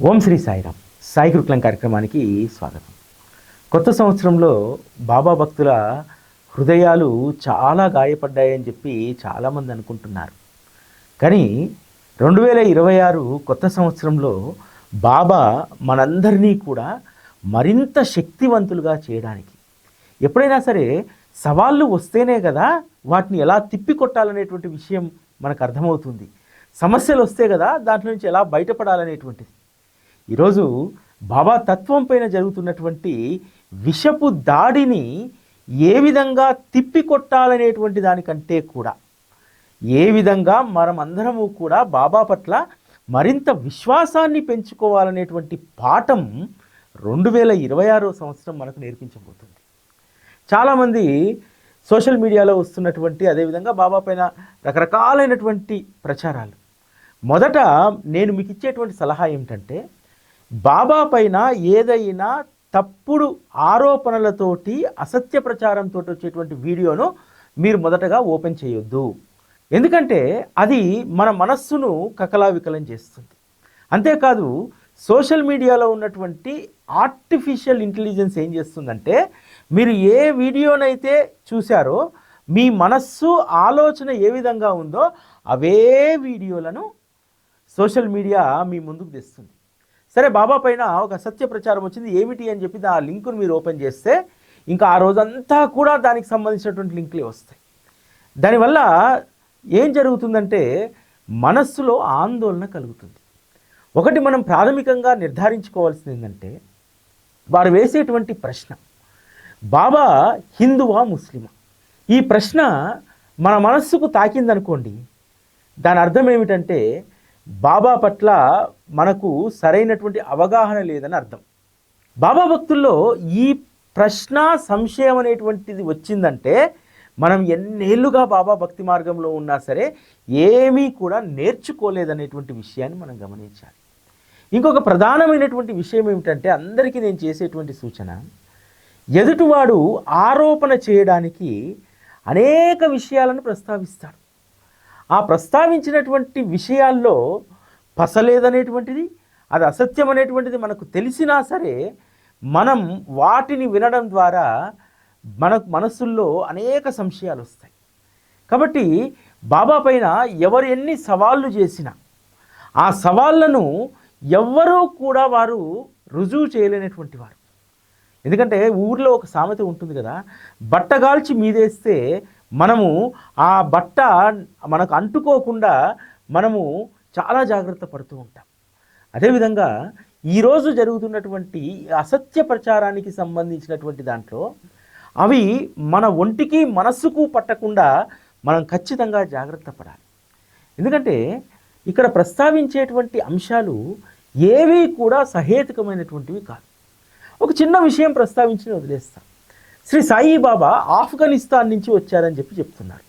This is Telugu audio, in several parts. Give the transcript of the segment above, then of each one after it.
ఓం శ్రీ సాయిరామ్. సాయి గురుకులం కార్యక్రమానికి స్వాగతం. కొత్త సంవత్సరంలో బాబా భక్తుల హృదయాలు చాలా గాయపడ్డాయని చెప్పి చాలామంది అనుకుంటున్నారు. కానీ 2026 కొత్త సంవత్సరంలో బాబా మనందరినీ కూడా మరింత శక్తివంతులుగా చేయడానికి, ఎప్పుడైనా సరే సవాళ్ళు వస్తేనే కదా వాటిని ఎలా తిప్పికొట్టాలనేటువంటి విషయం మనకు అర్థమవుతుంది. సమస్యలు వస్తే కదా దాంట్లో నుంచి ఎలా బయటపడాలనేటువంటిది. ఈరోజు బాబా తత్వం పైన జరుగుతున్నటువంటి విషపు దాడిని ఏ విధంగా తిప్పికొట్టాలనేటువంటి దానికంటే కూడా ఏ విధంగా మనం అందరము కూడా బాబా పట్ల మరింత విశ్వాసాన్ని పెంచుకోవాలనేటువంటి పాఠం 2026 సంవత్సరం మనకు నేర్పించబోతుంది. చాలామంది సోషల్ మీడియాలో వస్తున్నటువంటి అదేవిధంగా బాబా పైన రకరకాలైనటువంటి ప్రచారాలు. మొదట నేను మీకు ఇచ్చేటువంటి సలహా ఏమిటంటే, బాబా పైన ఏదైనా తప్పుడు ఆరోపణలతోటి అసత్య ప్రచారంతో వచ్చేటువంటి వీడియోను మీరు మొదటగా ఓపెన్ చేయొద్దు. ఎందుకంటే అది మన మనస్సును కకలావికలం చేస్తుంది. అంతేకాదు, సోషల్ మీడియాలో ఉన్నటువంటి ఆర్టిఫిషియల్ ఇంటెలిజెన్స్ ఏం చేస్తుందంటే, మీరు ఏ వీడియోనైతే చూశారో మీ మనస్సు ఆలోచన ఏ విధంగా ఉందో అవే వీడియోలను సోషల్ మీడియా మీ ముందుకు తెస్తుంది. సరే, బాబా పైన ఒక సత్య ప్రచారం వచ్చింది, ఏమిటి అని చెప్పి ఆ లింకును మీరు ఓపెన్ చేస్తే ఇంకా ఆ రోజంతా కూడా దానికి సంబంధించినటువంటి లింకులే వస్తాయి. దానివల్ల ఏం జరుగుతుందంటే మనస్సులో ఆందోళన కలుగుతుంది. ఒకటి మనం ప్రాథమికంగా నిర్ధారించుకోవాల్సింది ఏంటంటే, వారు వేసేటువంటి ప్రశ్న, బాబా హిందువా ముస్లిమా? ఈ ప్రశ్న మన మనస్సుకు తాకిందనుకోండి, దాని అర్థం ఏమిటంటే బాబా పట్ల మనకు సరైనటువంటి అవగాహన లేదని అర్థం. బాబా భక్తుల్లో ఈ ప్రశ్న సంశయం అనేటువంటిది వచ్చిందంటే మనం ఎన్నేళ్ళుగా బాబా భక్తి మార్గంలో ఉన్నా సరే ఏమీ కూడా నేర్చుకోలేదనేటువంటి విషయాన్ని మనం గమనించాలి. ఇంకొక ప్రధానమైనటువంటి విషయం ఏమిటంటే, అందరికీ నేను చేసేటువంటి సూచన, ఎదుటివాడు ఆరోపణ చేయడానికి అనేక విషయాలను ప్రస్తావిస్తాడు. ఆ ప్రస్తావించినటువంటి విషయాల్లో పసలేదనేటువంటిది, అది అసత్యం అనేటువంటిది మనకు తెలిసినా సరే మనం వాటిని వినడం ద్వారా మనకు మనసుల్లో అనేక సంశయాలు వస్తాయి. కాబట్టి బాబా పైన ఎవరు ఎన్ని సవాళ్ళు చేసినా ఆ సవాళ్ళను ఎవ్వరూ కూడా వారు రుజువు చేయలేనటువంటి వారు. ఎందుకంటే ఊర్లో ఒక సామెత ఉంటుంది కదా, బట్టగాల్చి మీదేస్తే మనము ఆ బట్ట మనకు అంటుకోకుండా మనము చాలా జాగ్రత్త పడుతూ ఉంటాం. అదేవిధంగా ఈరోజు జరుగుతున్నటువంటి అసత్య ప్రచారానికి సంబంధించినటువంటి దాంట్లో అవి మన ఒంటికి మనస్సుకు పట్టకుండా మనం ఖచ్చితంగా జాగ్రత్త పడాలి. ఎందుకంటే ఇక్కడ ప్రస్తావించేటువంటి అంశాలు ఏవి కూడా సహేతుకమైనటువంటివి కాదు. ఒక చిన్న విషయం ప్రస్తావించి వదిలేస్తాం. శ్రీ సాయిబాబా ఆఫ్ఘనిస్తాన్ నుంచి వచ్చారని చెప్తున్నారు.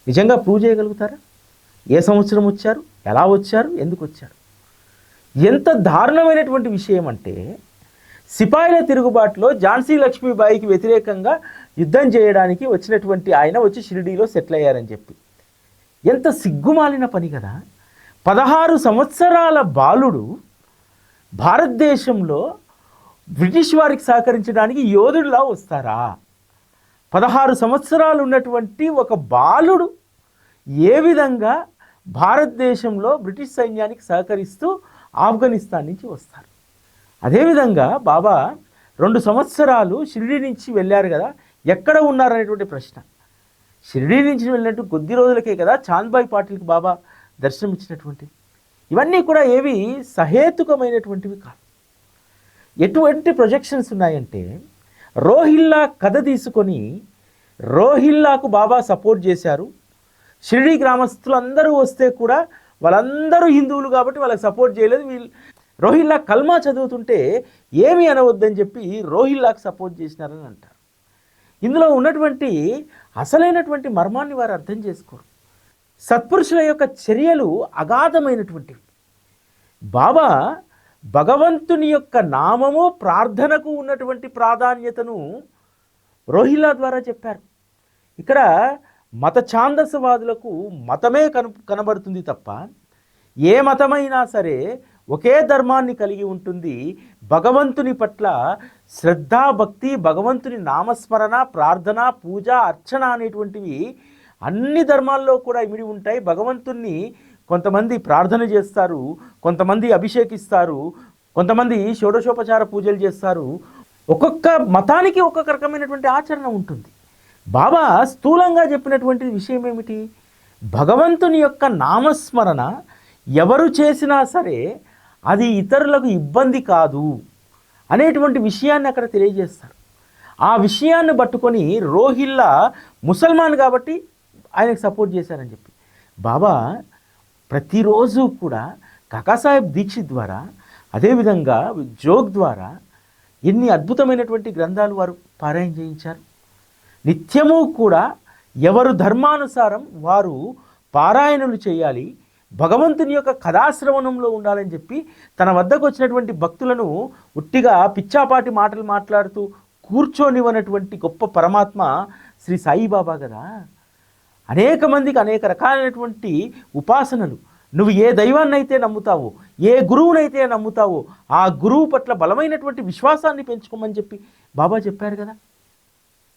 నిజంగా ప్రూవ్ చేయగలుగుతారా? ఏ సంవత్సరం వచ్చారు, ఎలా వచ్చారు, ఎందుకు వచ్చారు? ఎంత దారుణమైనటువంటి విషయం అంటే, సిపాయిల తిరుగుబాటులో ఝాన్సీ లక్ష్మీబాయికి వ్యతిరేకంగా యుద్ధం చేయడానికి వచ్చినటువంటి ఆయన వచ్చి షిరిడీలో సెటిల్ అయ్యారని చెప్పి, ఎంత సిగ్గుమాలిన పని కదా. 16 సంవత్సరాల బాలుడు భారతదేశంలో బ్రిటిష్ వారికి సహకరించడానికి యోధుడిలా వస్తారా? 16 సంవత్సరాలు ఉన్నటువంటి ఒక బాలుడు ఏ విధంగా భారతదేశంలో బ్రిటిష్ సైన్యానికి సహకరిస్తూ ఆఫ్ఘనిస్తాన్ నుంచి వస్తారు? అదేవిధంగా బాబా 2 సంవత్సరాలు షిరిడీ నుంచి వెళ్ళారు కదా, ఎక్కడ ఉన్నారనేటువంటి ప్రశ్న. షిరిడీ నుంచి వెళ్ళినట్టు కొద్ది రోజులకే కదా చాంద్బాయి పాటిల్కి బాబా దర్శనం ఇచ్చినటువంటివి. ఇవన్నీ కూడా ఏవి సహేతుకమైనటువంటివి కాదు. ఎటువంటి ప్రొజెక్షన్స్ ఉన్నాయంటే, రోహిల్లా కథ తీసుకొని రోహిల్లాకు బాబా సపోర్ట్ చేశారు. షిరిడీ గ్రామస్తులు అందరూ వస్తే కూడా వాళ్ళందరూ హిందువులు కాబట్టి వాళ్ళకి సపోర్ట్ చేయలేదు. వీళ్ళు రోహిల్లా కల్మా చదువుతుంటే ఏమీ అనవద్దని చెప్పి రోహిల్లాకు సపోర్ట్ చేసినారని అంటారు. ఇందులో ఉన్నటువంటి అసలైనటువంటి మర్మాన్ని వారు అర్థం చేసుకోరు. సత్పురుషుల యొక్క చర్యలు అగాధమైనటువంటివి. బాబా భగవంతుని యొక్క నామము ప్రార్థనకు ఉన్నటువంటి ప్రాధాన్యతను రోహిల్లా ద్వారా చెప్పారు. ఇక్కడ మత ఛాందసవాదులకు మతమే కనబడుతుంది తప్ప ఏ మతమైనా సరే ఒకే ధర్మాన్ని కలిగి ఉంటుంది. భగవంతుని పట్ల శ్రద్ధాభక్తి, భగవంతుని నామస్మరణ, ప్రార్థన, పూజ, అర్చన అనేటువంటివి అన్ని ధర్మాల్లో కూడా ఇమిడి ఉంటాయి. భగవంతుణ్ణి కొంతమంది ప్రార్థన చేస్తారు, కొంతమంది అభిషేకిస్తారు, కొంతమంది షోడశోపచార పూజలు చేస్తారు. ఒక్కొక్క మతానికి ఒక్కొక్క రకమైనటువంటి ఆచరణ ఉంటుంది. బాబా స్థూలంగా చెప్పినటువంటి విషయం ఏమిటి? భగవంతుని యొక్క నామస్మరణ ఎవరు చేసినా సరే అది ఇతరులకు ఇబ్బంది కాదు అనేటువంటి విషయాన్ని అక్కడ తెలియజేస్తారు. ఆ విషయాన్ని పట్టుకొని రోహిల్లా ముసల్మాన్ కాబట్టి ఆయనకు సపోర్ట్ చేశారని చెప్పి బాబా ప్రతిరోజు కూడా కాకాసాహెబ్ దీక్షిత్ ద్వారా, అదేవిధంగా జోగ్ ద్వారా ఎన్ని అద్భుతమైనటువంటి గ్రంథాలు వారు పారాయణ చేయించారు. నిత్యము కూడా ఎవరు ధర్మానుసారం వారు పారాయణలు చేయాలి, భగవంతుని యొక్క కథాశ్రవణంలో ఉండాలని చెప్పి తన వద్దకు వచ్చినటువంటి భక్తులను ఉట్టిగా పిచ్చాపాటి మాటలు మాట్లాడుతూ కూర్చోనివ్వనటువంటి గొప్ప పరమాత్మ శ్రీ సాయిబాబా కదా. అనేక మందికి అనేక రకాలైనటువంటి ఉపాసనలు, నువ్వు ఏ దైవాన్ని అయితే నమ్ముతావో, ఏ గురువునైతే నమ్ముతావో ఆ గురువు పట్ల బలమైనటువంటి విశ్వాసాన్ని పెంచుకోమని చెప్పి బాబా చెప్పారు కదా.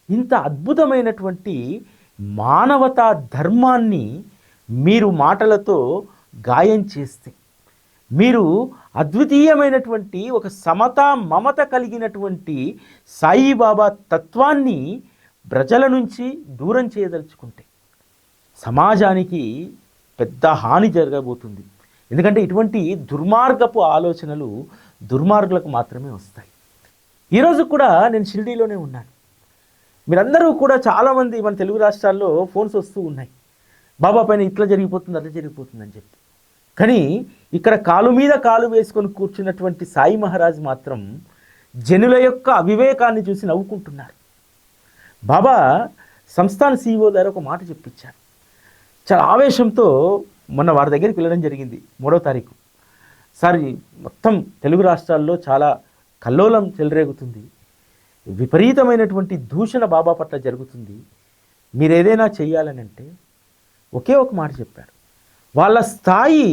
ఇంత అద్భుతమైనటువంటి మానవతా ధర్మాన్ని మీరు మాటలతో గాయం చేస్తే, మీరు అద్వితీయమైనటువంటి ఒక సమత మమత కలిగినటువంటి సాయిబాబా తత్వాన్ని ప్రజల నుంచి దూరం చేయదలుచుకుంటే సమాజానికి పెద్ద హాని జరగబోతుంది. ఎందుకంటే ఇటువంటి దుర్మార్గపు ఆలోచనలు దుర్మార్గులకు మాత్రమే వస్తాయి. ఈరోజు కూడా నేను షిరిడీలోనే ఉన్నాను. మీరందరూ కూడా చాలామంది మన తెలుగు రాష్ట్రాల్లో ఫోన్స్ వస్తూ ఉన్నాయి, బాబా పైన ఇట్లా జరిగిపోతుంది అట్లా జరిగిపోతుంది అని చెప్పి. కానీ ఇక్కడ కాలు మీద కాలు వేసుకొని కూర్చున్నటువంటి సాయి మహారాజ్ మాత్రం జనుల యొక్క అవివేకాన్ని చూసి నవ్వుకుంటున్నారు. బాబా సంస్థాన CEO ద్వారా ఒక మాట చెప్పించారు. చాలా ఆవేశంతో మొన్న వారి దగ్గరికి వెళ్ళడం జరిగింది 3వ తారీఖు. సార్, మొత్తం తెలుగు రాష్ట్రాల్లో చాలా కల్లోలం చెలరేగుతుంది, విపరీతమైనటువంటి దూషణ బాబా పట్ల జరుగుతుంది, మీరు ఏదైనా చెయ్యాలని అంటే ఒకే ఒక మాట చెప్పారు. వాళ్ళ స్థాయి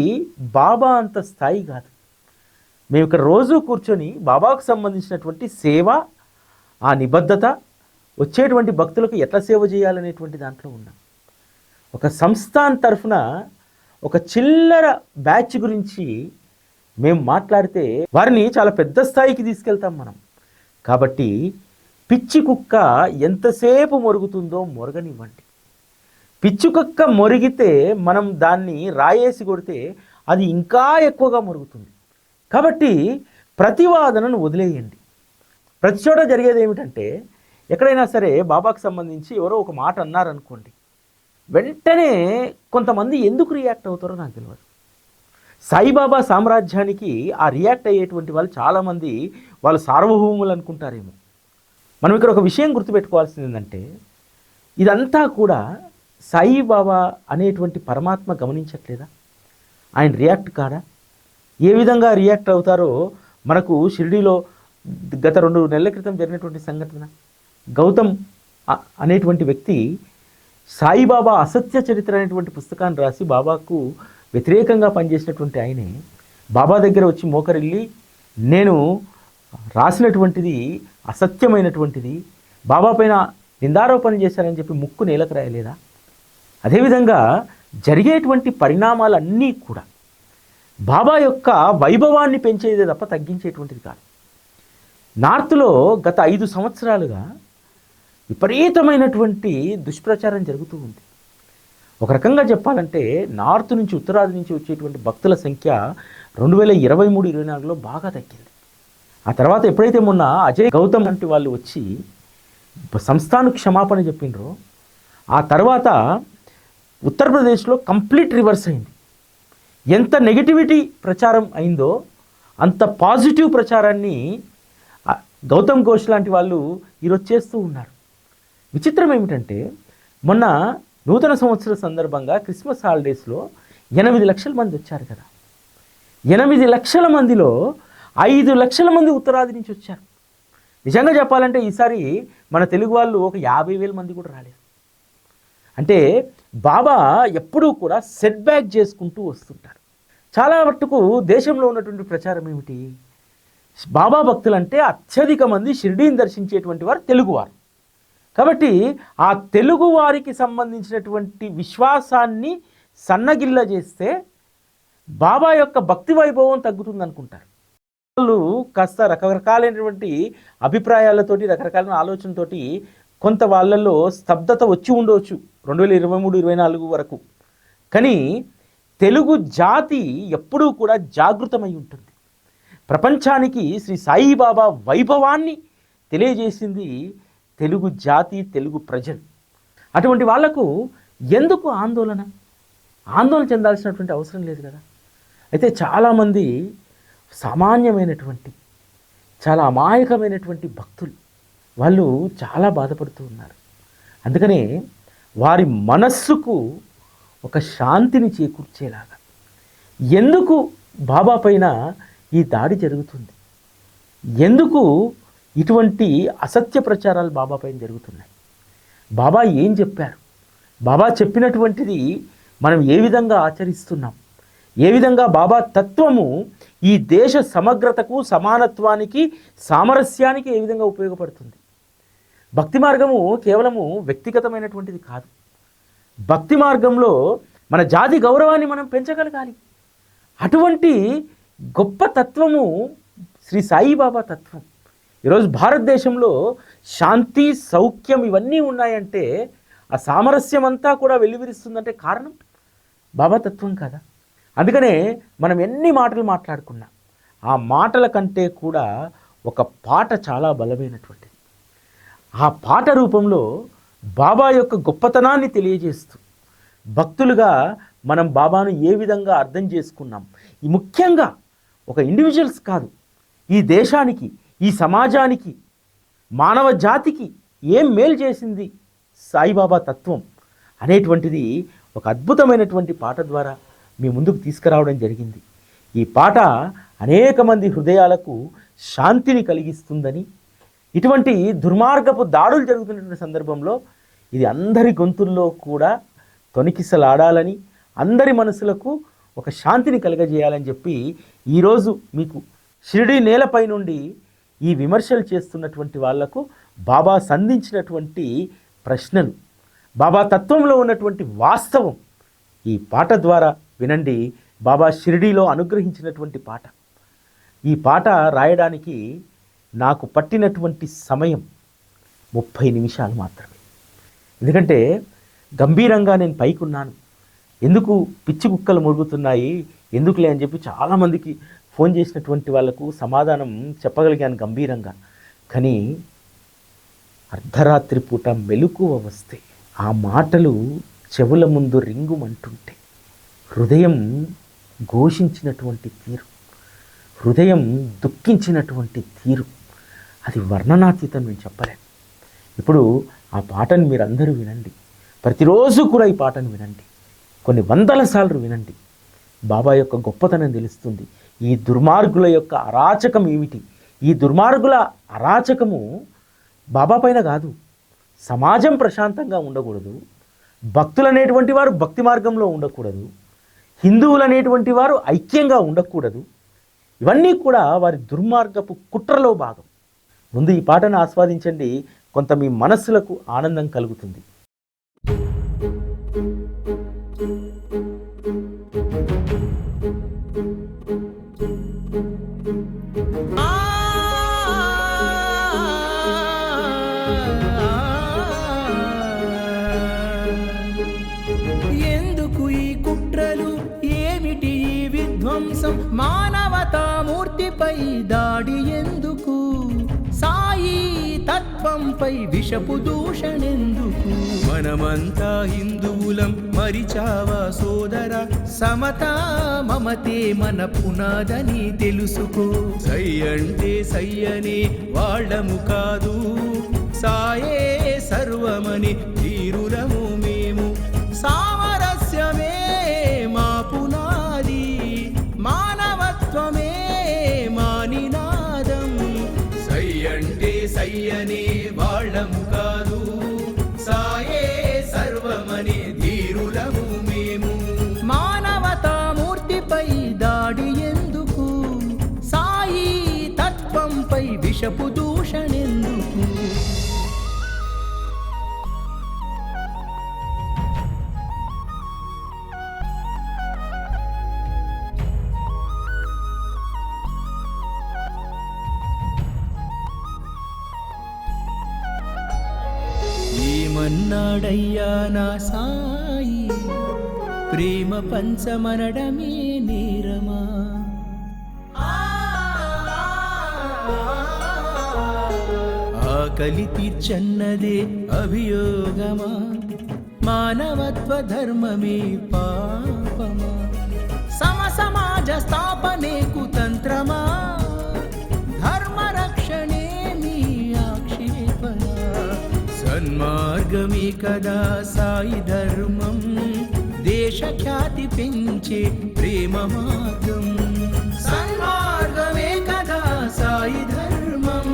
బాబా అంత స్థాయి కాదు. మేము ఇక్కడ రోజు కూర్చొని బాబాకు సంబంధించినటువంటి సేవ, ఆ నిబద్ధత, వచ్చేటువంటి భక్తులకు ఎట్లా సేవ చేయాలనేటువంటి దాంట్లో ఉన్నాం. ఒక సంస్థాన్ తరఫున ఒక చిల్లర బ్యాచ్ గురించి మేము మాట్లాడితే వారిని చాలా పెద్ద స్థాయికి తీసుకెళ్తాం మనం. కాబట్టి పిచ్చి కుక్క ఎంతసేపు మొరుగుతుందో మొరగనివ్వండి. పిచ్చి కుక్క మొరిగితే మనం దాన్ని రాయేసి కొడితే అది ఇంకా ఎక్కువగా మొరుగుతుంది. కాబట్టి ప్రతివాదనను వదిలేయండి. ప్రతి చోట జరిగేది ఏమిటంటే, ఎక్కడైనా సరే బాబాకు సంబంధించి ఎవరో ఒక మాట అన్నారనుకోండి, వెంటనే కొంతమంది ఎందుకు రియాక్ట్ అవుతారో నాకు తెలియదు. సాయిబాబా సామ్రాజ్యానికి ఆ రియాక్ట్ అయ్యేటువంటి వాళ్ళు చాలామంది వాళ్ళు సార్వభౌములు అనుకుంటారేమో. మనం ఇక్కడ ఒక విషయం గుర్తుపెట్టుకోవాల్సింది ఏంటంటే, ఇదంతా కూడా సాయిబాబా అనేటువంటి పరమాత్మ గమనించట్లేదా? ఆయన రియాక్ట్ కాడా? ఏ విధంగా రియాక్ట్ అవుతారో మనకు షిరిడీలో గత 2 నెలల క్రితం జరిగినటువంటి సంఘటన. గౌతమ్ అనేటువంటి వ్యక్తి సాయిబాబా అసత్య చరిత్ర అనేటువంటి పుస్తకాన్ని రాసి బాబాకు వ్యతిరేకంగా పనిచేసినటువంటి ఆయనే బాబా దగ్గర వచ్చి మోకరిల్లి, నేను రాసినటువంటిది అసత్యమైనటువంటిది, బాబా పైన నిందారోపణ చేశారని చెప్పి ముక్కు నేలకు రాయలేదా? అదేవిధంగా జరిగేటువంటి పరిణామాలన్నీ కూడా బాబా యొక్క వైభవాన్ని పెంచేదే తప్ప తగ్గించేటువంటిది కాదు. నార్త్లో గత 5 సంవత్సరాలుగా విపరీతమైనటువంటి దుష్ప్రచారం జరుగుతూ ఉంది. ఒక రకంగా చెప్పాలంటే నార్త్ నుంచి ఉత్తరాది నుంచి వచ్చేటువంటి భక్తుల సంఖ్య 2023-24లో బాగా తగ్గింది. ఆ తర్వాత ఎప్పుడైతే మొన్న అజయ్ గౌతమ్ వంటి వాళ్ళు వచ్చి సంస్థాను క్షమాపణ చెప్పిండ్రో, ఆ తర్వాత ఉత్తరప్రదేశ్లో కంప్లీట్ రివర్స్ అయింది. ఎంత నెగిటివిటీ ప్రచారం అయిందో అంత పాజిటివ్ ప్రచారాన్ని గౌతమ్ ఘోష్ లాంటి వాళ్ళు ఈరోజు చేస్తూ ఉన్నారు. విచిత్రం ఏమిటంటే, మొన్న నూతన సంవత్సర సందర్భంగా క్రిస్మస్ హాలిడేస్లో 8 లక్షల మంది వచ్చారు కదా. 8 లక్షల మందిలో 5 లక్షల మంది ఉత్తరాది నుంచి వచ్చారు. నిజంగా చెప్పాలంటే ఈసారి మన తెలుగు వాళ్ళు ఒక 50,000 మంది కూడా రాలేదు. అంటే బాబా ఎప్పుడూ కూడా సెట్ బ్యాక్ చేసుకుంటూ వస్తుంటారు. చాలా మట్టుకు దేశంలో ఉన్నటువంటి ప్రచారం ఏమిటి? బాబా భక్తులంటే అత్యధిక మంది షిర్డీని దర్శించేటువంటి వారు తెలుగువారు. కాబట్టి ఆ తెలుగు వారికి సంబంధించినటువంటి విశ్వాసాన్ని సన్నగిల్ల చేస్తే బాబా యొక్క భక్తి వైభవం తగ్గుతుంది అనుకుంటారు. వాళ్ళు కాస్త రకరకాలైనటువంటి అభిప్రాయాలతోటి, రకరకాలైన ఆలోచనతోటి కొంత వాళ్ళల్లో స్తబ్దత వచ్చి ఉండవచ్చు 2023-24 వరకు. కానీ తెలుగు జాతి ఎప్పుడూ కూడా జాగృతమై ఉంటుంది. ప్రపంచానికి శ్రీ సాయిబాబా వైభవాన్ని తెలియజేసింది తెలుగు జాతి, తెలుగు ప్రజలు. అటువంటి వాళ్లకు ఎందుకు ఆందోళన చెందాల్సినటువంటి అవసరం లేదు కదా. అయితే చాలామంది సామాన్యమైనటువంటి, చాలా అమాయకమైనటువంటి భక్తులు వాళ్ళు చాలా బాధపడుతూ ఉన్నారు. అందుకనే వారి మనస్సుకు ఒక శాంతిని చేకూర్చేలాగా ఎందుకు బాబా పైన ఈ దాడి జరుగుతుంది, ఎందుకు ఇటువంటి అసత్య ప్రచారాలు బాబా పైన జరుగుతున్నాయి, బాబా ఏం చెప్పారు, బాబా చెప్పినటువంటిది మనం ఏ విధంగా ఆచరిస్తున్నాం, ఏ విధంగా బాబా తత్వము ఈ దేశ సమగ్రతకు, సమానత్వానికి, సామరస్యానికి ఏ విధంగా ఉపయోగపడుతుంది. భక్తి మార్గము కేవలము వ్యక్తిగతమైనటువంటిది కాదు. భక్తి మార్గంలో మన జాతి గౌరవాన్ని మనం పెంచగలగాలి. అటువంటి గొప్ప తత్వము శ్రీ సాయిబాబా తత్వం. ఈరోజు భారతదేశంలో శాంతి, సౌఖ్యం ఇవన్నీ ఉన్నాయంటే, ఆ సామరస్యం అంతా కూడా వెల్లివిరుస్తుందంటే కారణం బాబా తత్వం కదా. అందుకనే మనం ఎన్ని మాటలు మాట్లాడుకున్నా ఆ మాటల కంటే కూడా ఒక పాట చాలా బలమైనటువంటిది. ఆ పాట రూపంలో బాబా యొక్క గొప్పతనాన్ని తెలియజేస్తూ భక్తులుగా మనం బాబాను ఏ విధంగా అర్థం చేసుకున్నాం, ఈ ముఖ్యంగా ఒక ఇండివిజువల్స్ కాదు, ఈ దేశానికి, ఈ సమాజానికి, మానవ జాతికి ఏం మేలు చేసింది సాయిబాబా తత్వం అనేటువంటిది ఒక అద్భుతమైనటువంటి పాట ద్వారా మీ ముందుకు తీసుకురావడం జరిగింది. ఈ పాట అనేక మంది హృదయాలకు శాంతిని కలిగిస్తుందని, ఇటువంటి దుర్మార్గపు దాడులు జరుగుతున్నటువంటి సందర్భంలో ఇది అందరి గొంతుల్లో కూడా తొణికిసలాడాలని, అందరి మనసులకు ఒక శాంతిని కలగజేయాలని చెప్పి ఈరోజు మీకు షిరిడీ నేలపై నుండి ఈ విమర్శలు చేస్తున్నటువంటి వాళ్లకు బాబా సంధించినటువంటి ప్రశ్నలు, బాబా తత్వంలో ఉన్నటువంటి వాస్తవం ఈ పాట ద్వారా వినండి. బాబా షిరిడీలో అనుగ్రహించినటువంటి పాట. ఈ పాట రాయడానికి నాకు పట్టినటువంటి సమయం 30 నిమిషాలు మాత్రమే. ఎందుకంటే గంభీరంగా నేను పైకున్నాను, ఎందుకు పిచ్చి కుక్కలు మురుగుతున్నాయి, ఎందుకులే అని చెప్పి చాలామందికి ఫోన్ చేసినటువంటి వాళ్ళకు సమాధానం చెప్పగలిగాను గంభీరంగా. కానీ అర్ధరాత్రి పూట మెలకువ వస్తే ఆ మాటలు చెవుల ముందు రింగుమంటుంటే, హృదయం ఘోషించినటువంటి తీరు, హృదయం దుఃఖించినటువంటి తీరు, అది వర్ణనాతీతం నేను చెప్పలేను. ఇప్పుడు ఆ పాటను మీరు అందరూ వినండి, ప్రతిరోజు కూడా ఈ పాటను వినండి, కొన్ని వందల సార్లు వినండి. బాబా యొక్క గొప్పతనం తెలుస్తుంది. ఈ దుర్మార్గుల యొక్క అరాచకం ఏమిటి, ఈ దుర్మార్గుల అరాచకము బాబా పైన కాదు. సమాజం ప్రశాంతంగా ఉండకూడదు, భక్తులు అనేటువంటి వారు భక్తి మార్గంలో ఉండకూడదు, హిందువులు అనేటువంటి వారు ఐక్యంగా ఉండకూడదు. ఇవన్నీ కూడా వారి దుర్మార్గపు కుట్రలో భాగం. ముందు ఈ పాటను ఆస్వాదించండి, కొంత మీ మనస్సులకు ఆనందం కలుగుతుంది. ఎందుకు ఈ కుట్రలు, ఏమిటి ఈ విధ్వంసం, మానవతామూర్తిపై దాడి ఎందుకు, సాయి తత్వంపై విషపు దూషణెందుకు, మనమంతా హిందువులం మరిచావా సోదర, సమతా మమతే మన పునాదని తెలుసుకో, సై అంటే సయ్యనే వాళ్ళము కాదు, సాయే సర్వమని తీరులము మేము, సామరస్యమే మా పునాది, మానవత్వమే మా నినాదం, సై అంటే సయ్యనే వాళ్ళము కాదు, సాయే సర్వమని ధీరులము మేము, మానవతామూర్తిపై విషపు దూషణెందుకు? ఏమన్నాడయ్యా నా సాయి, ప్రేమ పంచమనడమే నేరమా? ఆకలి తీర్చన్నదే అభియోగమా? మానవత్వ ధర్మమే పాపమా? సమాజ స్థాపనే కుతంత్రమా? ధర్మ రక్షణే మీ ఆక్షేపణ? సన్మార్గమే కదా సాయి ధర్మం, దేశ ఖ్యాతి పెంచే ప్రేమ మార్గం. సన్మార్గమే కదా సాయి ధర్మం,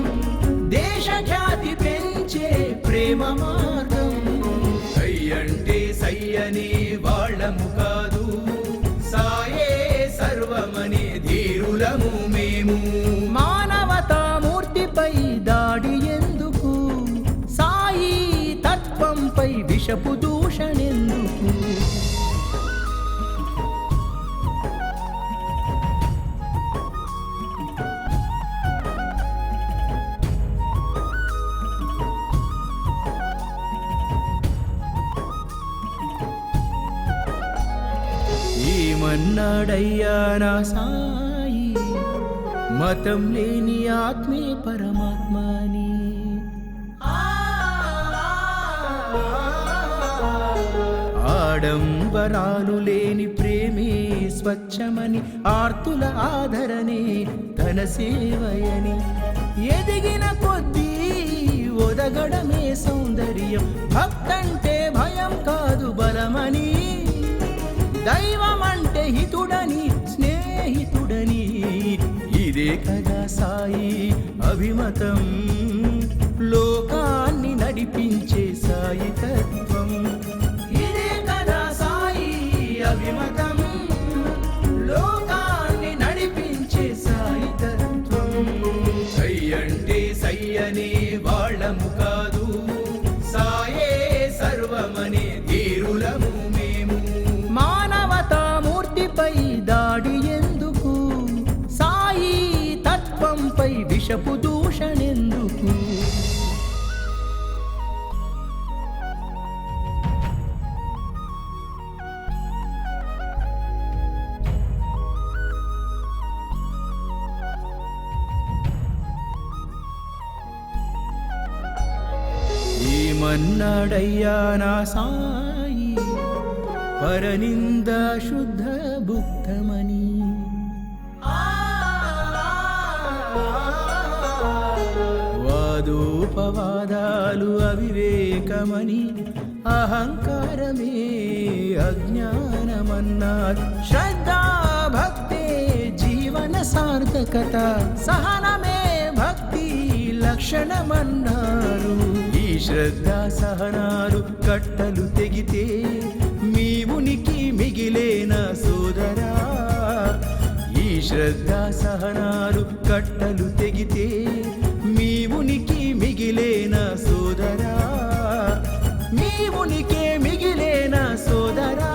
దేశ ఖ్యాతి పెంచే ప్రేమ మార్గం. సై అంటే సై అనే వాళ్ళము కాదు, సాయే సర్వమనే ధీరులము మేము. మానవతామూర్తిపై దాడి ఎందుకు? సాయి తత్వంపై విషపు దూషణెందుకు? ఏమన్నాడయ్యా నా సాయి, మతం లేని ఆత్మే పరమాత్మని. ఆడంబరాలు లేని ప్రేమే స్వచ్ఛమని, ఆర్తుల ఆదరణే తన సేవయని. ఎదిగిన కొద్దీ ఒదగడమే సౌందర్యం, భక్తంటే భయం కాదు బలమని. దైవమంటే హితుడని, స్నేహితుడని, ఇదే కదా సాయి అభిమతం. లోకాన్ని నడిపించే సాయి తత్వం, ఇదే కదా సాయి అభిమతం. లోకాన్ని నడిపించే సాయి తత్వం. సై అంటే సై అనే వాళ్ళము కాదు, సాయే సర్వమనే ధీరులము మేము. మానవతామూర్తిపై దాడి ఎందుకు? సాయి తత్వంపై విషపు దూషణెందుకు? ఏమన్నాడయ్యా నా సాయి, పరనింద శుద్ధ భుక్తమని. వాదోపవాదాలు అవివేకమని, అహంకారమే అజ్ఞానమన్నారు. శ్రద్ధా భక్తే జీవన సార్థకత, సహనమే భక్తి లక్షణమన్నారు. ఈ శ్రద్ధా సహనాలు కట్టలు తెగితే మీ ఉనికి మిగిలేన సోదరా. ఈ శ్రద్ధా సహనాలు కట్టలు తెగితే మీ ఉనికి మిగిలేన సోదరా. మీ ఉనికే మిగిలేన సోదరా,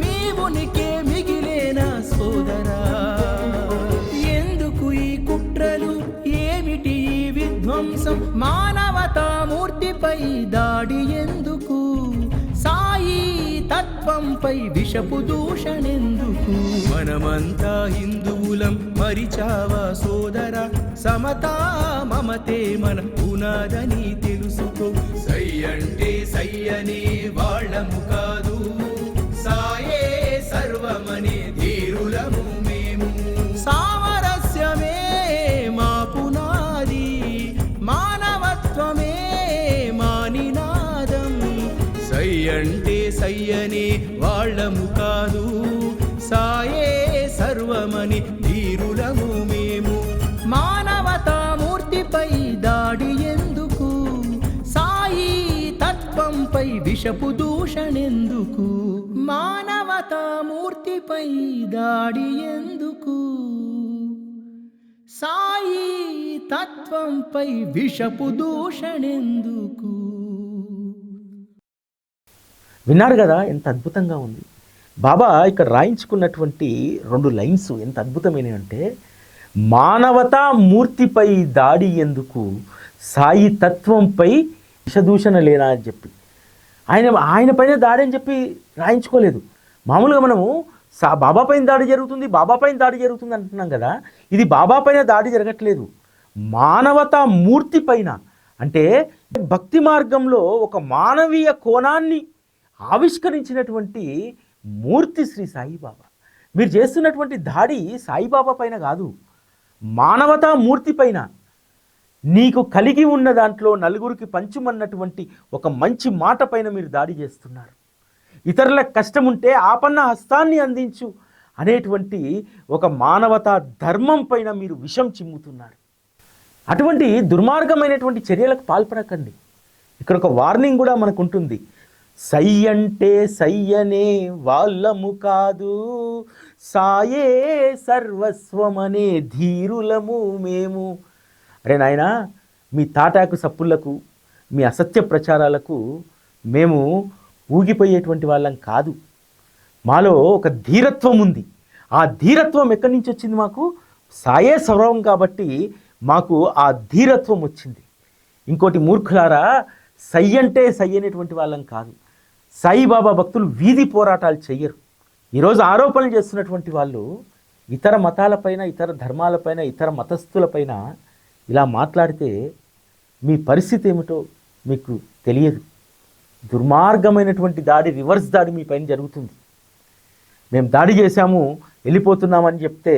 మీ ఉనికే మిగిలేన సోదరా. ఎందుకు ఈ కుట్రలు, ఏమిటి ఈ విధ్వంసం? మానవతామూర్తిపై దాడి ఎందుకు? సాయి తత్వంపై విషపు దూషణెందుకు? మనమంతా హిందువులం మరిచావా సోదరా? సమతా మమతే మన పునాదని తెలుసుకో. సై అంటే సై అనే వాళ్ళము కాదు, సాయే సర్వమనే ధీరులము మేము. సామరస్యమే మా పునాది, మానవత్వమే మా నినాదం. సై అంటే సై అనే వాళ్ళము కాదు, సాయే సర్వమని ధీరులము మేము. మానవతామూర్తిపై దాడి ఎందుకు? సాయి తత్వంపై విషపు దూషణెందుకు? మానవతామూర్తిపై దాడి ఎందుకు? సాయి తత్వంపై విషపు దూషణెందుకు? విన్నారు కదా, ఎంత అద్భుతంగా ఉంది. బాబా ఇక్కడ రాయించుకున్నటువంటి 2 లైన్స్ ఎంత అద్భుతమైనవి అంటే, మానవతా మూర్తిపై దాడి ఎందుకు, సాయి తత్వంపై విషదూషణ లేనా అని చెప్పి ఆయన పైన దాడి అని చెప్పి రాయించుకోలేదు. మామూలుగా మనము బాబా పైన దాడి జరుగుతుంది, బాబా పైన దాడి జరుగుతుంది అంటున్నాం కదా. ఇది బాబా పైన దాడి జరగట్లేదు, మానవతా మూర్తి పైన. అంటే భక్తి మార్గంలో ఒక మానవీయ కోణాన్ని ఆవిష్కరించినటువంటి మూర్తి శ్రీ సాయిబాబా. మీరు చేస్తున్నటువంటి దాడి సాయిబాబా పైన కాదు, మానవతా మూర్తి పైన. నీకు కలిగి ఉన్న దాంట్లో నలుగురికి పంచుమన్నటువంటి ఒక మంచి మాట పైన మీరు దాడి చేస్తున్నారు. ఇతరులకు కష్టం ఉంటే ఆపన్న హస్తాన్ని అందించు అనేటువంటి ఒక మానవతా ధర్మం పైన మీరు విషం చిమ్ముతున్నారు. అటువంటి దుర్మార్గమైనటువంటి చర్యలకు పాల్పడకండి. ఇక్కడ ఒక వార్నింగ్ కూడా మనకు ఉంటుంది. సై అంటే సయ్యనే వాళ్ళము కాదు, సాయే సర్వస్వమనే ధీరులము మేము. అరే నాయనా, మీ తాటాకు సప్పుళ్లకు, మీ అసత్య ప్రచారాలకు మేము ఊగిపోయేటువంటి వాళ్ళం కాదు. మాలో ఒక ధీరత్వం ఉంది. ఆ ధీరత్వం ఎక్కడి నుంచి వచ్చింది? మాకు సాయే సర్వం కాబట్టి మాకు ఆ ధీరత్వం వచ్చింది. ఇంకోటి మూర్ఖులారా, సై అంటే సై అనేటువంటి వాళ్ళం కాదు. సాయిబాబా భక్తులు వీధి పోరాటాలు చెయ్యరు. ఈరోజు ఆరోపణలు చేస్తున్నటువంటి వాళ్ళు ఇతర మతాలపైన, ఇతర ధర్మాలపైన, ఇతర మతస్థులపైన ఇలా మాట్లాడితే మీ పరిస్థితి ఏమిటో మీకు తెలియదు. దుర్మార్గమైనటువంటి దాడి, రివర్స్ దాడి మీ పైన జరుగుతుంది. మేము దాడి చేశాము, వెళ్ళిపోతున్నామని చెప్తే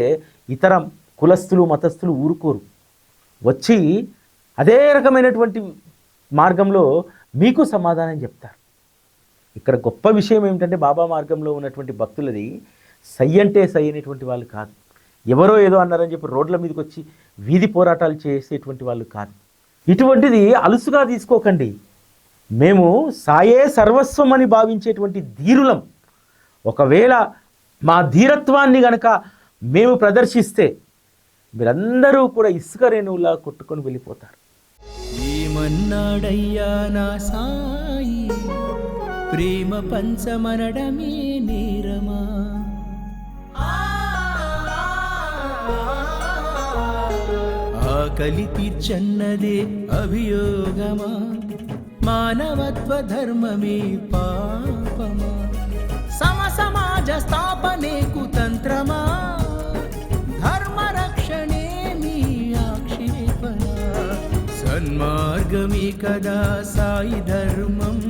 ఇతర కులస్తులు, మతస్థులు ఊరుకోరు. వచ్చి అదే రకమైనటువంటి మార్గంలో మీకు సమాధానం చెప్తారు. ఇక్కడ గొప్ప విషయం ఏమిటంటే, బాబా మార్గంలో ఉన్నటువంటి భక్తులది సై అంటే సై అనేటువంటి వాళ్ళు కాదు. ఎవరో ఏదో అన్నారని చెప్పి రోడ్ల మీదకి వచ్చి వీధి పోరాటాలు చేసేటువంటి వాళ్ళు కాదు. ఇటువంటిది అలుసుగా తీసుకోకండి. మేము సాయే సర్వస్వం అని భావించేటువంటి ధీరులం. ఒకవేళ మా ధీరత్వాన్ని గనక మేము ప్రదర్శిస్తే మీరందరూ కూడా ఇసుక రేణువులా కొట్టుకొని వెళ్ళిపోతారు. ఏమన్నాడయ్యా నా సాయి, ప్రేమ పంచమనడమే నేరమా? ఆకలి తీర్చన్నదే అభియోగమా? మానవత్వ ధర్మమే పాపమా? సమాజ స్థాపనే కుతంత్రమా? ధర్మ రక్షణే మీ ఆక్షేపణ? సన్మార్గమే కదా సాయి ధర్మం,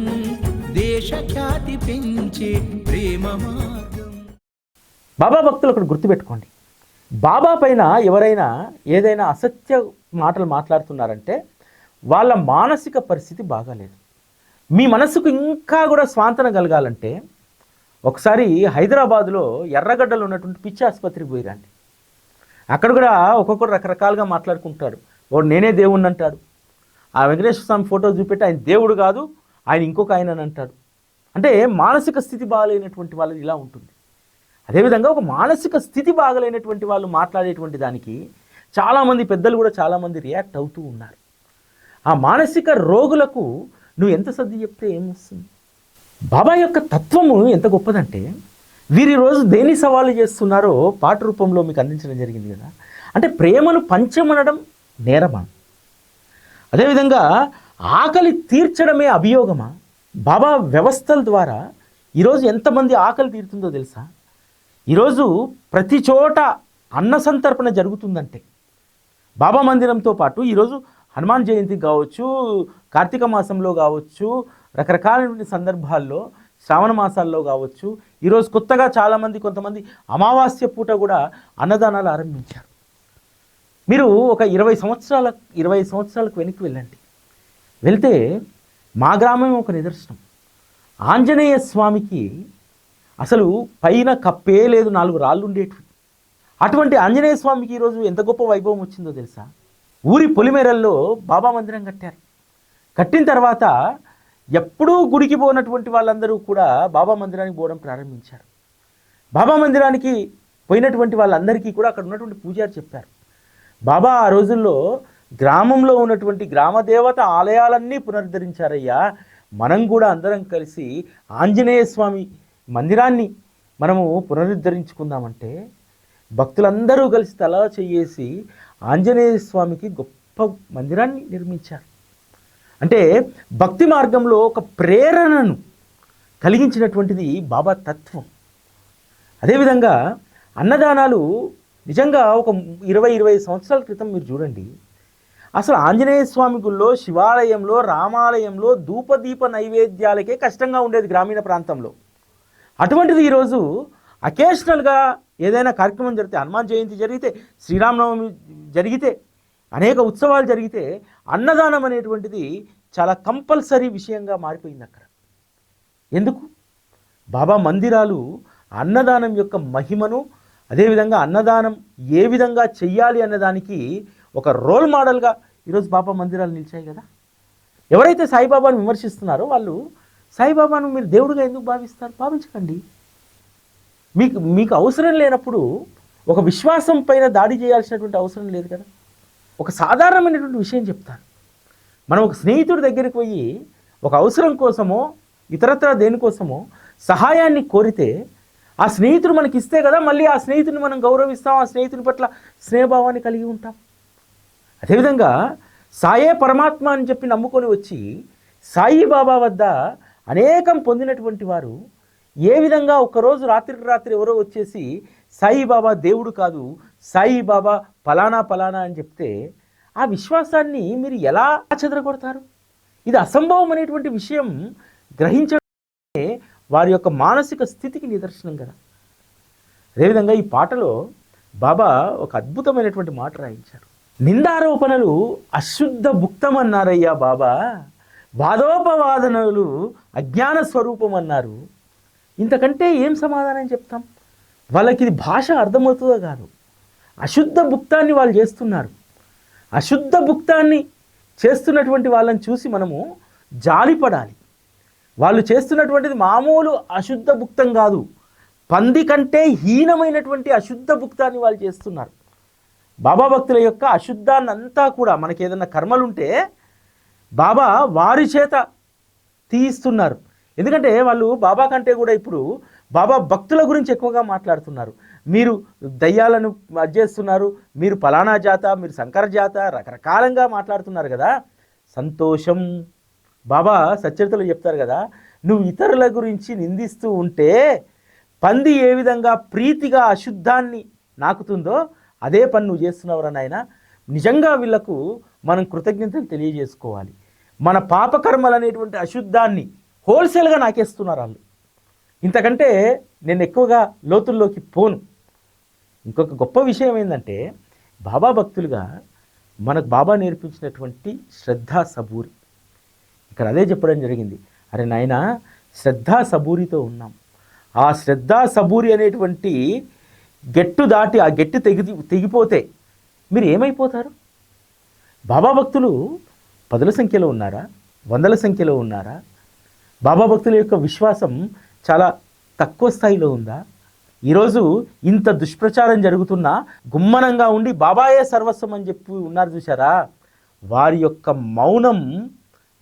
దేశ ఖ్యాతి పెంచే ప్రేమ మార్గం. బాబా భక్తులు ఒకటి గుర్తుపెట్టుకోండి. బాబా పైన ఎవరైనా ఏదైనా అసత్య మాటలు మాట్లాడుతున్నారంటే వాళ్ళ మానసిక పరిస్థితి బాగాలేదు. మీ మనసుకు ఇంకా కూడా స్వాంతన కలగాలంటే ఒకసారి హైదరాబాదులో ఎర్రగడ్డలో ఉన్నటువంటి పిచ్చి ఆసుపత్రికి పోయిరండి. అక్కడ కూడా ఒక్కొక్కరు రకరకాలుగా మాట్లాడుకుంటాడు. వాడు నేనే దేవుణ్ణి అంటాడు. ఆ వెంకటేశ్వర స్వామి ఫోటో చూపెట్టి ఆయన దేవుడు కాదు, ఆయన ఇంకొక ఆయన అని అంటాడు. అంటే మానసిక స్థితి బాగాలేనటువంటి వాళ్ళది ఇలా ఉంటుంది. అదేవిధంగా ఒక మానసిక స్థితి బాగలేనటువంటి వాళ్ళు మాట్లాడేటువంటి దానికి చాలామంది పెద్దలు కూడా చాలామంది రియాక్ట్ అవుతూ ఉన్నారు. ఆ మానసిక రోగులకు నువ్వు ఎంత సర్ది చెప్తే ఏమొస్తుంది? బాబా యొక్క తత్వము ఎంత గొప్పదంటే, వీరి రోజు దేని సవాలు చేస్తున్నారో పాట రూపంలో మీకు అందించడం జరిగింది కదా. అంటే ప్రేమను పంచమనడం నేరమా? అదేవిధంగా ఆకలి తీర్చడమే అభియోగమా? బాబా వ్యవస్థల ద్వారా ఈరోజు ఎంతమంది ఆకలి తీరుతుందో తెలుసా? ఈరోజు ప్రతి చోట అన్న సంతర్పణ జరుగుతుందంటే బాబా మందిరంతో పాటు ఈరోజు హనుమాన్ జయంతి కావచ్చు, కార్తీక మాసంలో కావచ్చు, రకరకాలైన సందర్భాల్లో శ్రావణ మాసాల్లో కావచ్చు, ఈరోజు కొత్తగా కొంతమంది అమావాస్య పూట కూడా అన్నదానాలు ఆరంభించారు. మీరు ఒక 20 సంవత్సరాలకు వెనక్కి వెళ్ళండి. వెళ్తే మా గ్రామం ఒక నిదర్శనం. ఆంజనేయ స్వామికి అసలు పైన కప్పే లేదు, 4 రాళ్ళు ఉండేటివి. అటువంటి ఆంజనేయ స్వామికి ఈరోజు ఎంత గొప్ప వైభవం వచ్చిందో తెలుసా? ఊరి పొలిమేరల్లో బాబా మందిరం కట్టారు. కట్టిన తర్వాత ఎప్పుడూ గుడికి పోనటువంటి వాళ్ళందరూ కూడా బాబా మందిరానికి పోవడం ప్రారంభించారు. బాబా మందిరానికి పోయినటువంటి వాళ్ళందరికీ కూడా అక్కడ ఉన్నటువంటి పూజారి చెప్పారు, బాబా ఆ రోజుల్లో గ్రామంలో ఉన్నటువంటి గ్రామదేవత ఆలయాలన్నీ పునరుద్ధరించారయ్యా. మనం కూడా అందరం కలిసి ఆంజనేయ స్వామి మందిరాన్ని మనము పునరుద్ధరించుకుందామంటే భక్తులందరూ కలిసి తలా చెయ్యేసి ఆంజనేయ స్వామికి గొప్ప మందిరాన్ని నిర్మించారు. అంటే భక్తి మార్గంలో ఒక ప్రేరణను కలిగించినటువంటిది బాబా తత్వం. అదేవిధంగా అన్నదానాలు నిజంగా ఒక 20-25 సంవత్సరాల క్రితం మీరు చూడండి, అసలు ఆంజనేయ స్వామి గుళ్ళో, శివాలయంలో, రామాలయంలో ధూపదీప నైవేద్యాలకే కష్టంగా ఉండేది గ్రామీణ ప్రాంతంలో. అటువంటిది ఈరోజు అకేషనల్గా ఏదైనా కార్యక్రమం జరిగితే, హనుమాన్ జయంతి జరిగితే, శ్రీరామనవమి జరిగితే, అనేక ఉత్సవాలు జరిగితే అన్నదానం అనేటువంటిది చాలా కంపల్సరీ విషయంగా మారిపోయింది అక్కడ. ఎందుకు? బాబా మందిరాలు అన్నదానం యొక్క మహిమను, అదేవిధంగా అన్నదానం ఏ విధంగా చెయ్యాలి అన్నదానికి ఒక రోల్ మోడల్గా ఈరోజు బాబా మందిరాలు నిలిచాయి కదా. ఎవరైతే సాయిబాబాను విమర్శిస్తున్నారో వాళ్ళు సాయిబాబాను మీరు దేవుడిగా ఎందుకు భావిస్తారు? భావించకండి. మీకు అవసరం లేనప్పుడు ఒక విశ్వాసం పైన దాడి చేయాల్సినటువంటి అవసరం లేదు కదా. ఒక సాధారణమైనటువంటి విషయం చెప్తాను. మనం ఒక స్నేహితుడి దగ్గరికి పోయి ఒక అవసరం కోసమో ఇతరత్ర దేనికోసమో సహాయాన్ని కోరితే ఆ స్నేహితుడు మనకి ఇస్తే కదా మళ్ళీ ఆ స్నేహితుడిని మనం గౌరవిస్తాం, ఆ స్నేహితుని పట్ల స్నేహభావాన్ని కలిగి ఉంటాం. అదేవిధంగా సాయే పరమాత్మ అని చెప్పి నమ్ముకొని వచ్చి సాయిబాబా వద్ద అనేకం పొందినటువంటి వారు ఏ విధంగా ఒకరోజు రాత్రికి రాత్రి ఎవరో వచ్చేసి సాయిబాబా దేవుడు కాదు, సాయిబాబా ఫలానా ఫలానా అని చెప్తే ఆ విశ్వాసాన్ని మీరు ఎలా చెదరగొడతారు? ఇది అసంభవం అనేటువంటి విషయం గ్రహించడమే వారి యొక్క మానసిక స్థితికి నిదర్శనం కదా. అదేవిధంగా ఈ పాటలో బాబా ఒక అద్భుతమైనటువంటి మాట రాయించారు. నిందారోపణలు అశుద్ధ భుక్తం అన్నారయ్యా బాబా, వాదోపవాదనలు అజ్ఞాన స్వరూపం అన్నారు. ఇంతకంటే ఏం సమాధానం చెప్తాం? వాళ్ళకి ఇది భాష అర్థమవుతుందో కాదు. అశుద్ధ భుక్తాన్ని వాళ్ళు చేస్తున్నారు. అశుద్ధ భుక్తాన్ని చేస్తున్నటువంటి వాళ్ళని చూసి మనము జాలిపడాలి. వాళ్ళు చేస్తున్నటువంటిది మామూలు అశుద్ధ భుక్తం కాదు, పంది కంటే హీనమైనటువంటి అశుద్ధ భుక్తాన్ని వాళ్ళు చేస్తున్నారు. బాబా భక్తుల యొక్క అశుద్ధాన్ని అంతా కూడా మనకి ఏదైనా కర్మలుంటే బాబా వారి చేత తీయిస్తున్నారు. ఎందుకంటే వాళ్ళు బాబా కంటే కూడా ఇప్పుడు బాబా భక్తుల గురించి ఎక్కువగా మాట్లాడుతున్నారు. మీరు దయ్యాలను చేస్తున్నారు, మీరు ఫలానా జాత, మీరు శంకర జాత, రకరకాలంగా మాట్లాడుతున్నారు కదా. సంతోషం. బాబా సచ్చరితలో చెప్తారు కదా, నువ్వు ఇతరుల గురించి నిందిస్తూ ఉంటే పంది ఏ విధంగా ప్రీతిగా అశుద్ధాన్ని నాకుతుందో అదే పని నువ్వు చేస్తున్నావురా నాయన. నిజంగా వీళ్లకు మనం కృతజ్ఞతలు తెలియజేసుకోవాలి. మన పాపకర్మలు అనేటువంటి అశుద్ధాన్ని హోల్సేల్గా నాకేస్తున్నారు వాళ్ళు. ఇంతకంటే నేను ఎక్కువగా లోతుల్లోకి పోను. ఇంకొక గొప్ప విషయం ఏంటంటే బాబా భక్తులుగా మనకు బాబా నేర్పించినటువంటి శ్రద్ధా సబూరి. ఇక్కడ అదే చెప్పడం జరిగింది. అరే నాయన, శ్రద్ధా సబూరితో ఉన్నాం. ఆ శ్రద్ధా సబూరి అనేటువంటి గెట్టు దాటి ఆ గెట్టు తెగిపోతే మీరు ఏమైపోతారు? బాబా భక్తులు 10ల సంఖ్యలో ఉన్నారా, 100ల సంఖ్యలో ఉన్నారా? బాబా భక్తుల యొక్క విశ్వాసం చాలా తక్కువ స్థాయిలో ఉందా? ఈరోజు ఇంత దుష్ప్రచారం జరుగుతున్నా గుమ్మనంగా ఉండి బాబాయే సర్వస్వం అని చెప్పి ఉన్నారు చూసారా? వారి యొక్క మౌనం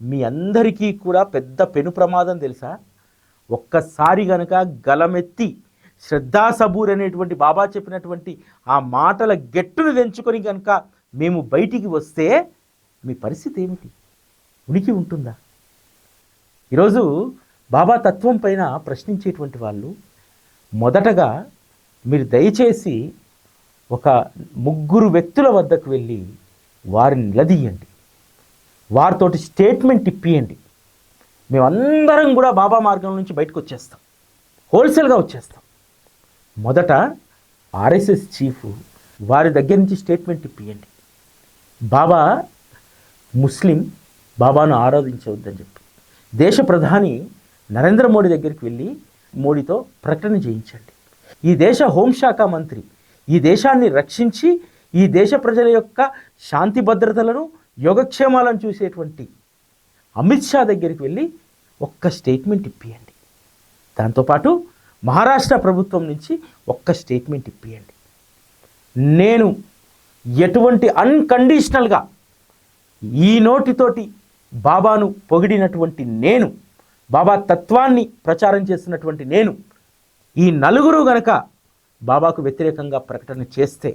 మీ అందరికీ కూడా పెద్ద పెను ప్రమాదం తెలుసా? ఒక్కసారి గనక గలమెత్తి శ్రద్ధా సబూర్ అనేటువంటి బాబా చెప్పినటువంటి ఆ మాటల గెట్టును తెంచుకొని కనుక మేము బయటికి వస్తే మీ పరిస్థితి ఏమిటి? ఉనికి ఉంటుందా? ఈరోజు బాబా తత్వం పైన ప్రశ్నించేటువంటి వాళ్ళు మొదటగా మీరు దయచేసి ఒక 3 వ్యక్తుల వద్దకు వెళ్ళి వారిని నిలదీయండి, వారితోటి స్టేట్మెంట్ ఇప్పియండి. మేమందరం కూడా బాబా మార్గం నుంచి బయటకు వచ్చేస్తాం, హోల్సేల్గా వచ్చేస్తాం. మొదట ఆర్ఎస్ఎస్ చీఫ్ వారి దగ్గర నుంచి స్టేట్మెంట్ ఇప్పియండి. బాబా ముస్లిం, బాబాను ఆరాధించవద్దని చెప్పి దేశ ప్రధాని నరేంద్ర మోడీ దగ్గరికి వెళ్ళి మోడీతో ప్రకటన చేయించండి. ఈ దేశ హోంశాఖ మంత్రి ఈ దేశాన్ని రక్షించి ఈ దేశ ప్రజల యొక్క శాంతి భద్రతలను, యోగక్షేమాలను చూసేటువంటి అమిత్ షా దగ్గరికి వెళ్ళి ఒక్క స్టేట్మెంట్ ఇప్పియండి. దాంతోపాటు మహారాష్ట్ర ప్రభుత్వం నుంచి ఒక్క స్టేట్మెంట్ ఇప్పియండి. నేను ఎటువంటి అన్కండిషనల్గా ఈ నోటితోటి బాబాను పొగిడినటువంటి నేను, బాబా తత్వాన్ని ప్రచారం చేస్తున్నటువంటి నేను, ఈ నలుగురు గనక బాబాకు వ్యతిరేకంగా ప్రకటన చేస్తే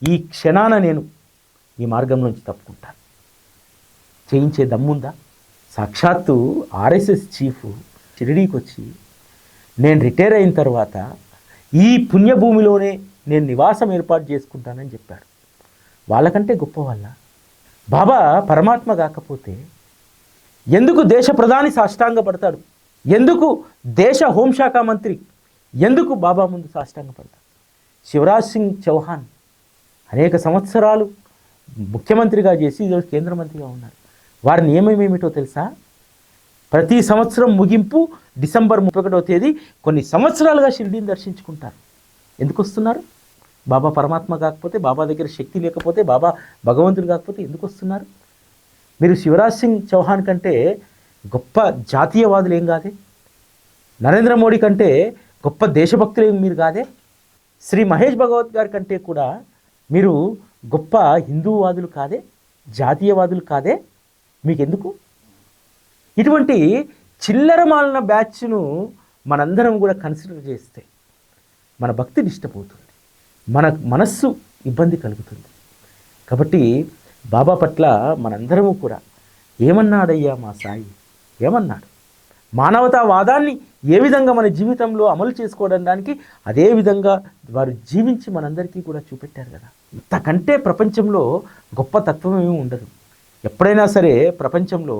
ఈ క్షణాన నేను ఈ మార్గం నుంచి తప్పుకుంటాను. చేయించే దమ్ముందా? సాక్షాత్తు ఆర్ఎస్ఎస్ చీఫ్ షిరిడీకి వచ్చి నేను రిటైర్ అయిన తర్వాత ఈ పుణ్యభూమిలోనే నేను నివాసం ఏర్పాటు చేసుకుంటానని చెప్పాడు. వాళ్ళకంటే గొప్ప వాళ్ళ? బాబా పరమాత్మ కాకపోతే ఎందుకు దేశ ప్రధాని సాష్టాంగపడతాడు? ఎందుకు దేశ హోంశాఖ మంత్రి ఎందుకు బాబా ముందు సాష్టాంగపడతాడు? శివరాజ్ సింగ్ చౌహాన్ అనేక సంవత్సరాలు ముఖ్యమంత్రిగా చేసి ఈరోజు కేంద్ర మంత్రిగా ఉన్నారు. వారి నియమం ఏమిటో తెలుసా? ప్రతి సంవత్సరం ముగింపు డిసెంబర్ 31వ తేదీ కొన్ని సంవత్సరాలుగా షిరిడీని దర్శించుకుంటారు. ఎందుకు వస్తున్నారు? బాబా పరమాత్మ కాకపోతే, బాబా దగ్గర శక్తి లేకపోతే, బాబా భగవంతుడు కాకపోతే ఎందుకు వస్తున్నారు? మీరు శివరాజ్ సింగ్ చౌహాన్ కంటే గొప్ప జాతీయవాదులు ఏం కాదే? నరేంద్ర మోడీ కంటే గొప్ప దేశభక్తులు ఏం మీరు కాదే? శ్రీ మహేష్ భగవత్ గారి కంటే కూడా మీరు గొప్ప హిందూవాదులు కాదే? జాతీయవాదులు కాదే? మీకెందుకు? ఇటువంటి చిల్లర మాలిన బ్యాచ్ను మనందరం కూడా కన్సిడర్ చేస్తే మన భక్తి డిస్టర్బ్ అవుతుంది, మన మనస్సు ఇబ్బంది కలుగుతుంది. కాబట్టి బాబా పట్ల మనందరము కూడా ఏమన్నాడయ్యా మా సాయి? ఏమన్నాడు? మానవతావాదాన్ని ఏ విధంగా మన జీవితంలో అమలు చేసుకోవడానికి అదే విధంగా వారు జీవించి మనందరికీ కూడా చూపెట్టారు కదా. ఇంతకంటే ప్రపంచంలో గొప్ప తత్వం ఏమీ ఉండదు. ఎప్పుడైనా సరే ప్రపంచంలో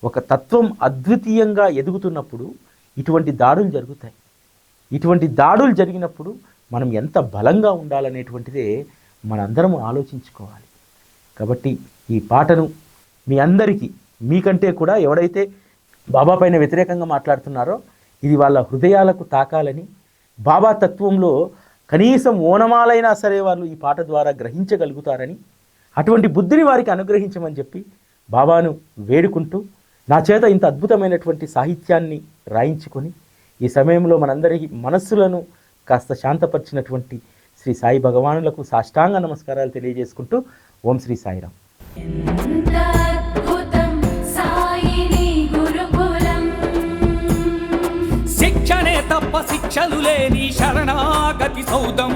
ఒక తత్వం అద్వితీయంగా ఎదుగుతున్నప్పుడు ఇటువంటి దాడులు జరుగుతాయి. ఇటువంటి దాడులు జరిగినప్పుడు మనం ఎంత బలంగా ఉండాలనేటువంటిదే మనందరం ఆలోచించుకోవాలి. కాబట్టి ఈ పాటను మీ అందరికీ, మీకంటే కూడా ఎవడైతే బాబా పైన వ్యతిరేకంగా మాట్లాడుతున్నారో ఇది వాళ్ళ హృదయాలకు తాకాలని, బాబా తత్వంలో కనీసం ఓనమాలైనా సరే వాళ్ళు ఈ పాట ద్వారా గ్రహించగలుగుతారని, అటువంటి బుద్ధిని వారికి అనుగ్రహించమని చెప్పి బాబాను వేడుకుంటూ, నా చేత ఇంత అద్భుతమైనటువంటి సాహిత్యాన్ని రాయించుకొని ఈ సమయంలో మనందరి మనస్సులను కాస్త శాంతపరిచినటువంటి శ్రీ సాయి భగవానులకు సాష్టాంగ నమస్కారాలు తెలియజేసుకుంటూ ఓం శ్రీ సాయిరామ్. శిక్షణే తప్ప శిక్షలు లేని శరణాగతి సౌదం.